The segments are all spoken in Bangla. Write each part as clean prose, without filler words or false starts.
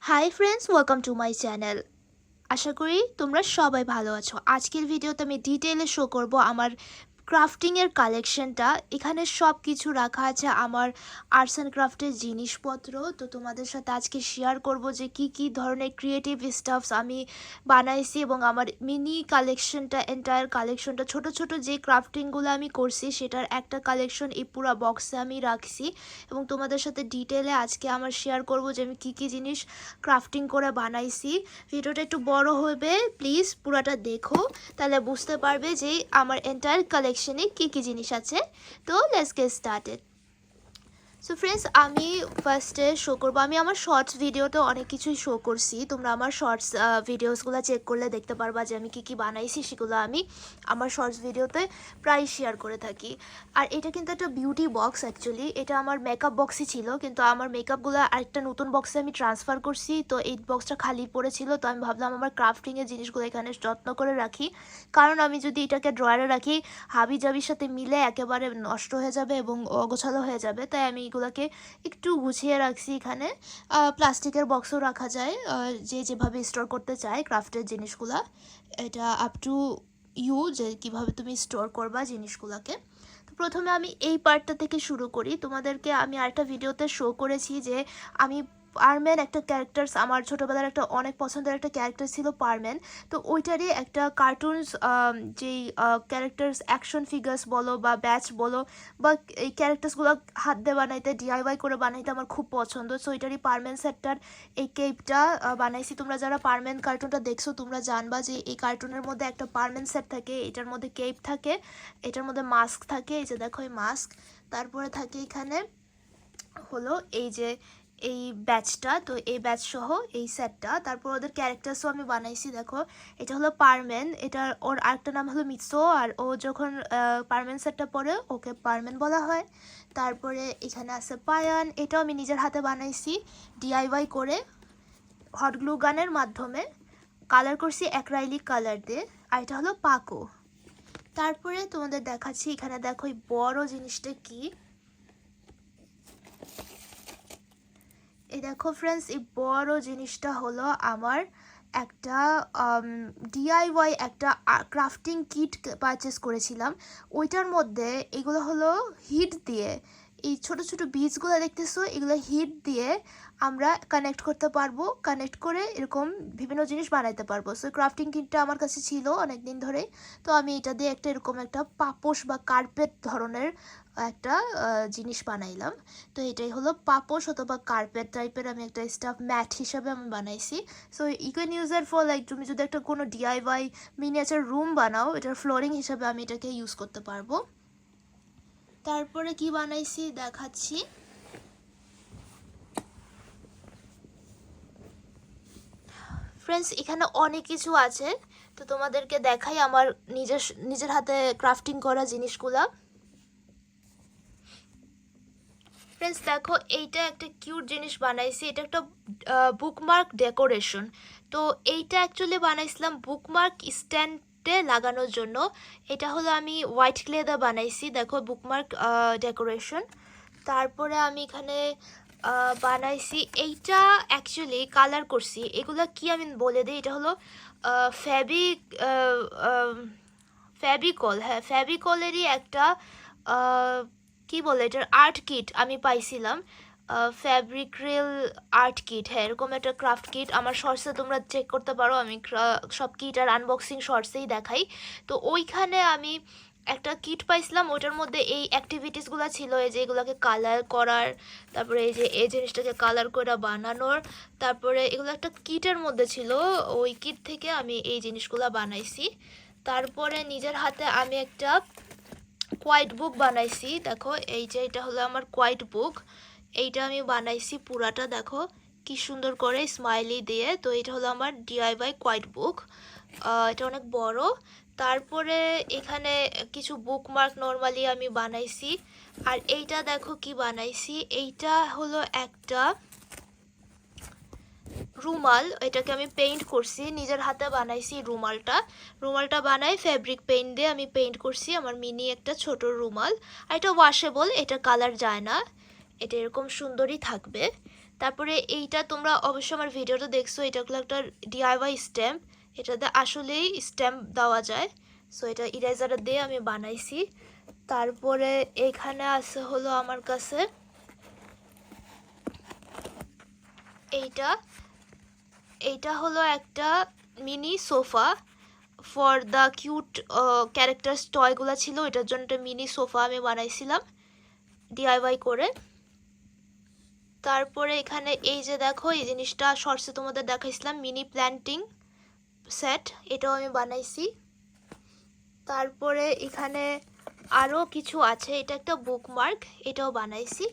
High friends, welcome to my channel. আশা করি তোমরা সবাই ভালো আছো। আজকের ভিডিওতে আমি ডিটেইলে শো করব আমার ক্রাফটিংয়ের কালেকশনটা। এখানে সব কিছু রাখা আছে আমার আর্টস অ্যান্ড ক্রাফটের জিনিসপত্র। তো তোমাদের সাথে আজকে শেয়ার করব যে কি কি ধরনের ক্রিয়েটিভ স্টাফস আমি বানাইছি এবং আমার মিনি কালেকশনটা, এন্টায়ার কালেকশনটা, ছোট ছোট যে ক্রাফটিংগুলো আমি করছি সেটার একটা কালেকশন এই পুরো বক্সে আমি রাখছি এবং তোমাদের সাথে ডিটেলে আজকে আমার শেয়ার করব যে আমি কি কি জিনিস ক্রাফটিং করে বানাইছি। ভিডিওটা একটু বড় হবে, প্লিজ পুরোটা দেখো, তাহলে বুঝতে পারবে যে আমার এন্টায়ার কালেকশনে কী কী জিনিস আছে। তো let's get started. So friends, আমি ফার্স্টে শো করবো, আমি আমার শর্টস ভিডিওতে অনেক কিছুই শো করছি। তোমরা আমার শর্টস ভিডিওসগুলো চেক করলে দেখতে পারবা যে আমি কী কী বানাইছি, সেগুলো আমি আমার শর্টস ভিডিওতে প্রায় শেয়ার করে থাকি। আর এটা কিন্তু একটা বিউটি বক্স, অ্যাকচুয়ালি এটা আমার মেকআপ বক্সই ছিল, কিন্তু আমার মেকআপগুলো আরেকটা নতুন বক্সে আমি ট্রান্সফার করছি। তো এই বক্সটা খালি পড়েছিল, তো আমি ভাবলাম আমার ক্রাফটিংয়ের জিনিসগুলো এখানে যত্ন করে রাখি, কারণ আমি যদি এটাকে ড্রয়ারে রাখি হাবি জাবির সাথে মিলে একেবারে নষ্ট হয়ে যাবে এবং অগোছালো হয়ে যাবে। তাই আমি এগুলোকে একটু গুছিয়ে রাখছি এখানে। প্লাস্টিকের বক্সও রাখা যায়, যে যেভাবে স্টোর করতে চায় ক্রাফটের জিনিসগুলা। এটা আপ টু ইউ যে কীভাবে তুমি স্টোর করবা জিনিসগুলোকে। তো প্রথমে আমি এই পার্টটা থেকে শুরু করি। তোমাদেরকে আমি আরেকটা ভিডিওতে শো করেছি যে আমি পারম্যান একটা ক্যারেক্টার্স, আমার ছোটোবেলার একটা অনেক পছন্দের একটা ক্যারেক্টার ছিল পারম্যান। তো ওইটারই একটা কার্টুনস, যেই ক্যারেক্টার্স অ্যাকশন ফিগার্স বলো বা ব্যাচ বলো বা এই ক্যারেক্টার্সগুলো হাত দিয়ে বানাইতে, ডিআইওয়াই করে বানাইতে আমার খুব পছন্দ। সো ওইটারই পারম্যান সেটটার এই কেপটা বানাইছি। তোমরা যারা পারম্যান কার্টুনটা দেখছো তোমরা জানবা যে এই কার্টুনের মধ্যে একটা পারম্যান সেট থাকে, এটার মধ্যে কেপ থাকে, এটার মধ্যে মাস্ক থাকে, এই যে দেখো এই মাস্ক। তারপরে থাকে এখানে হলো এই যে এই ব্যাচটা, তো এই ব্যাচ সহ এই সেটটা। তারপর ওদের ক্যারেক্টার্সও আমি বানাইছি। দেখো এটা হলো পারম্যান, এটা ওর আরেকটা নাম হলো মিৎসো, আর ও যখন পারম্যান সেটটা পরে ওকে পারম্যান বলা হয়। তারপরে এখানে আছে পায়ান, এটাও আমি নিজের হাতে বানাইছি ডিআইওয়াই করে, হট গ্লু গানের মাধ্যমে কালার করছি অ্যাক্রাইলিক কালার দিয়ে। আর এটা হলো পাকো। তারপরে তোমাদের দেখাচ্ছি, এখানে দেখো এই বড় জিনিসটা কি। এই দেখো ফ্রেন্ডস, এই বড় জিনিসটা হলো আমার একটা ডিআইওয়াই একটা ক্রাফটিং কিট পারচেস করেছিলাম। ওইটার মধ্যে এগুলো হলো হিট দিয়ে, এই ছোট ছোট বীজগুলো দেখতেছো, এগুলো হিট দিয়ে আমরা কানেক্ট করতে পারবো, কানেক্ট করে এরকম বিভিন্ন জিনিস বানাইতে পারবো। সো ক্রাফটিং কিটটা আমার কাছে ছিল অনেক দিন ধরে। তো আমি এটা দিয়ে একটা এরকম একটা পাপোশ বা কার্পেট ধরনের একটা জিনিস বানাইলাম। তো এটাই হলো পাপোশ অথবা কার্পেট টাইপের আমি একটা স্টাফ ম্যাট হিসাবে আমি বানাইছি। সো ইউ ক্যান ইউজ এর ফর লাইক, তুমি যদি একটা কোনো ডিআইওয়াই মিনিয়েচার রুম বানাও, এটার ফ্লোরিং হিসাবে আমি এটাকে ইউজ করতে পারবো। তারপরে কি বানাইছি দেখাচ্ছি। ফ্রেন্ডস, এখানে অনেক কিছু আছে, তো তোমাদেরকে দেখাই আমার নিজের হাতে ক্রাফটিং করা জিনিসগুলা। ফ্রেন্ডস দেখো, এইটা একটা কিউট জিনিস বানাইছি, এটা একটা বুকমার্ক ডেকোরেশন। তো এইটা অ্যাকচুয়ালি বানাইছিলাম বুকমার্ক স্ট্যান্ডে লাগানোর জন্য। এটা হলো আমি হোয়াইট ক্লে দিয়ে বানাইছি, দেখো বুকমার্ক ডেকোরেশন। তারপরে আমি এখানে বানাইছি, এইটা অ্যাকচুয়ালি কালার করছি। এগুলো কি আমি বলে দিই, এটা হলো ফ্যাবিক ফ্যাবিকল, হ্যাঁ ফ্যাবিকলেরই একটা কি বলে এটার আর্ট কিট আমি পাইছিলাম, ফ্যাব্রিক্রিল আর্ট কিট, হ্যাঁ এরকম একটা ক্রাফট কিট। আমার শর্টসে তোমরা চেক করতে পারো, আমি সব কিট আর আনবক্সিং শর্টসেই দেখাই। তো ওইখানে আমি একটা কিট পাইছিলাম, ওইটার মধ্যে এই অ্যাক্টিভিটিসগুলো ছিল, এই যে এগুলোকে কালার করার, তারপরে এই যে এই জিনিসটাকে কালার করে বানানোর, তারপরে এগুলো একটা কিটের মধ্যে ছিল, ওই কিট থেকে আমি এই জিনিসগুলো বানাইছি। তারপরে নিজের হাতে আমি একটা কোয়াইট বুক বানাইছি, দেখো এই যে এটা হলো আমার কোয়াইট বুক, এইটা আমি বানাইছি পুরাটা, দেখো কি সুন্দর করে স্মাইলি দিয়ে। তো এটা হলো আমার ডিআইওয়াই কোয়াইট বুক, এটা অনেক বড়। তারপরে এখানে কিছু বুকমার্ক নর্মালি আমি বানাইছি। আর এইটা দেখো কি বানাইছি, এইটা হলো একটা রুমাল, এটাকে আমি পেইন্ট করছি, নিজের হাতে বানাইছি রুমালটা বানাই ফ্যাব্রিক পেইন্ট দিয়ে আমি পেইন্ট করছি, আমার মিনি একটা ছোট রুমাল। আর এটা ওয়াশেবল, এটা কালার যায় না, এটা এরকম সুন্দরই থাকবে। তারপরে এইটা তোমরা অবশ্যই আমার ভিডিওটা দেখছো, এটা হলো একটা ডিআইওয়াই স্ট্যাম্প, এটাতে আসলেই স্ট্যাম্প দেওয়া যায়। সো এটা ইরেজার দিয়ে আমি বানাইছি। তারপরে এখানে আছে হলো আমার কাছে এইটা, এইটা হলো একটা mini sofa for the cute characters টয়গুলো ছিল, এটার জন্য একটা মিনি সোফা আমি বানাইছিলাম ডিআইওয়াই করে। তারপরে এখানে এই যে দেখো, এই জিনিসটা শর্টসে তোমাদের দেখাইছিলাম, মিনি প্ল্যান্টিং সেট, এটাও আমি বানাইছি। তারপরে এখানে আরও কিছু আছে, এটা একটা বুকমার্ক, এটাও বানাইছি।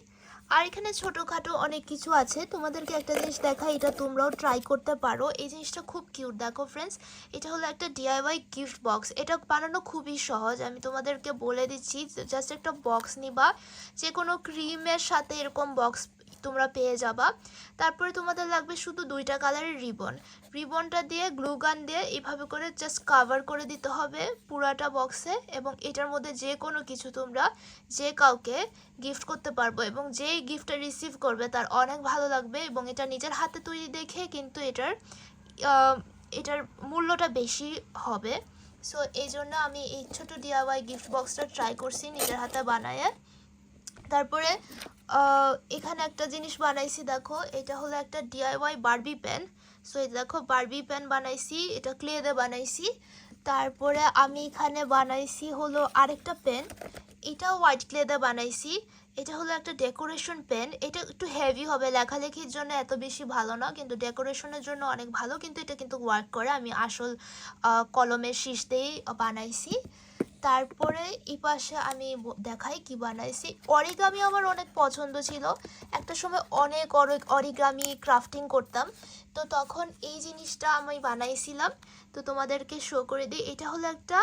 আর এখানে ছোটোখাটো অনেক কিছু আছে, তোমাদেরকে একটা জিনিস দেখাই, এটা তোমরাও ট্রাই করতে পারো। এই জিনিসটা খুব কিউট, দেখো ফ্রেন্ডস, এটা হলো একটা ডিআইওয়াই গিফট বক্স। এটা বানানো খুবই সহজ, আমি তোমাদেরকে বলে দিচ্ছি। জাস্ট একটা বক্স নিবা, যে কোনো ক্রিমের সাথে এরকম বক্স তোমরা পেয়ে যাবা। তারপরে তোমাদের লাগবে শুধু 2টা কালারের রিবন, রিবনটা দিয়ে গ্লু গান দিয়ে এইভাবে করে জাস্ট কাভার করে দিতে হবে পুরাটা বক্সে। এবং এটার মধ্যে যে কোনো কিছু তোমরা যে কাউকে গিফট করতে পারবো, এবং যেই গিফটটা রিসিভ করবে তার অনেক ভালো লাগবে। এবং এটা নিজের হাতে তৈরি দেখে কিন্তু এটার মূল্যটা বেশি হবে। সো এই জন্য আমি এই ছোটো ডিআইওয়াই গিফট বক্সটা ট্রাই করছি নিজের হাতে বানায়। তারপরে এখানে একটা জিনিস বানাইছি, দেখো, এটা হলো একটা ডিআইওয়াই বারবি পেন। সো এই দেখো বারবি পেন বানাইছি, এটা ক্লে দিয়ে বানাইছি। তারপরে আমি এখানে বানাইছি হলো আরেকটা পেন, এটাও হোয়াইট ক্লে দিয়ে বানাইছি। এটা হলো একটা ডেকোরেশন পেন, এটা একটু হেভি হবে, লেখালেখির জন্য এত বেশি ভালো না, কিন্তু ডেকোরেশনের জন্য অনেক ভালো, কিন্তু এটা কিন্তু ওয়ার্ক করে। আমি আসল কলমের শীষ দিয়েই বানাইছি। তারপরে এই পাশে আমি দেখাই কি বানাইছি। অরিগামি আমার অনেক পছন্দ ছিল, একটা সময় অনেক অরিগামি ক্রাফটিং করতাম, তো তখন এই জিনিসটা আমি বানাইছিলাম। তো তোমাদেরকে শো করে দিই, এটা হলো একটা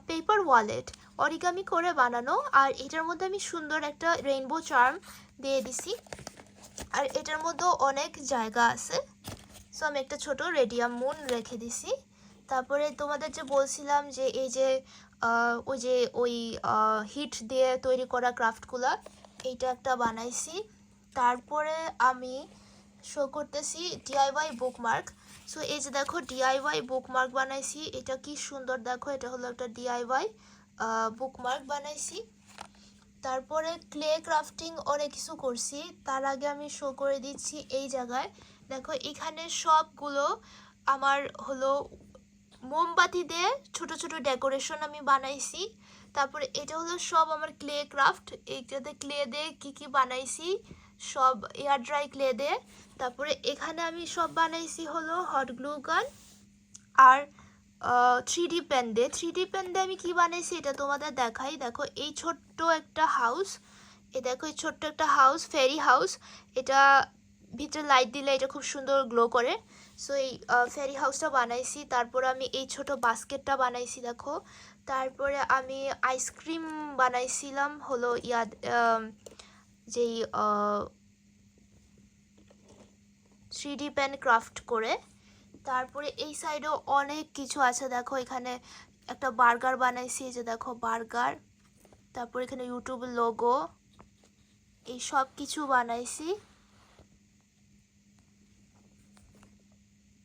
পেপার ওয়ালেট, অরিগামি করে বানানো। আর এটার মধ্যে আমি সুন্দর একটা রেইনবো চার্ম দিয়ে দিছি, আর এটার মধ্যেও অনেক জায়গা আছে। সো আমি একটা ছোট রেডিয়াম মুন রেখে দিছি। তারপরে তোমাদের যে বলছিলাম যে এই যে ওই হিট দিয়ে তৈরি করা ক্রাফটগুলো, এইটা একটা বানাইছি। তারপরে আমি শো করতেছি ডিআইওয়াই বুকমার্ক। সো এই যে দেখো ডিআইওয়াই বুকমার্ক বানাইছি, এটা কি সুন্দর, দেখো এটা হলো একটা ডিআইওয়াই বুকমার্ক বানাইছি। তারপরে ক্লে ক্রাফটিং অনেক কিছু করছি, তার আগে আমি শো করে দিচ্ছি এই জায়গায়। দেখো এখানে সবগুলো আমার হলো মোমবাতি দিয়ে ছোট ছোট ডেকোরেশন আমি বানাইছি। তারপরে এটা হলো সব আমার ক্লে ক্রাফট, এইটাতে ক্লে দিয়ে কী বানাইছি, সব এয়ার ড্রাই ক্লে দিয়ে। তারপরে এখানে আমি সব বানাইছি হলো হট গ্লু গান আর 3D পেন দিয়ে। 3D পেন দিয়ে আমি কী বানাইছি এটা তোমাদের দেখাই। দেখো এই ছোট্ট একটা হাউস, দেখো এই ছোট্ট একটা হাউস, ফেরি হাউস, এটা ভিতরে লাইট দিলে এটা খুব সুন্দর গ্লো করে। সো এই ফেরি হাউসটা বানাইছি। তারপর আমি এই ছোট বাস্কেটটা বানাইছি, দেখো। তারপরে আমি আইসক্রিম বানাইছিলাম হলো যেই 3D পেন ক্রাফট করে। তারপরে এই সাইডেও অনেক কিছু আছে, দেখো এখানে একটা বার্গার বানাইছি, যে দেখো বার্গার। তারপর এখানে ইউটিউবের লোগো, এই সব কিছু বানাইছি।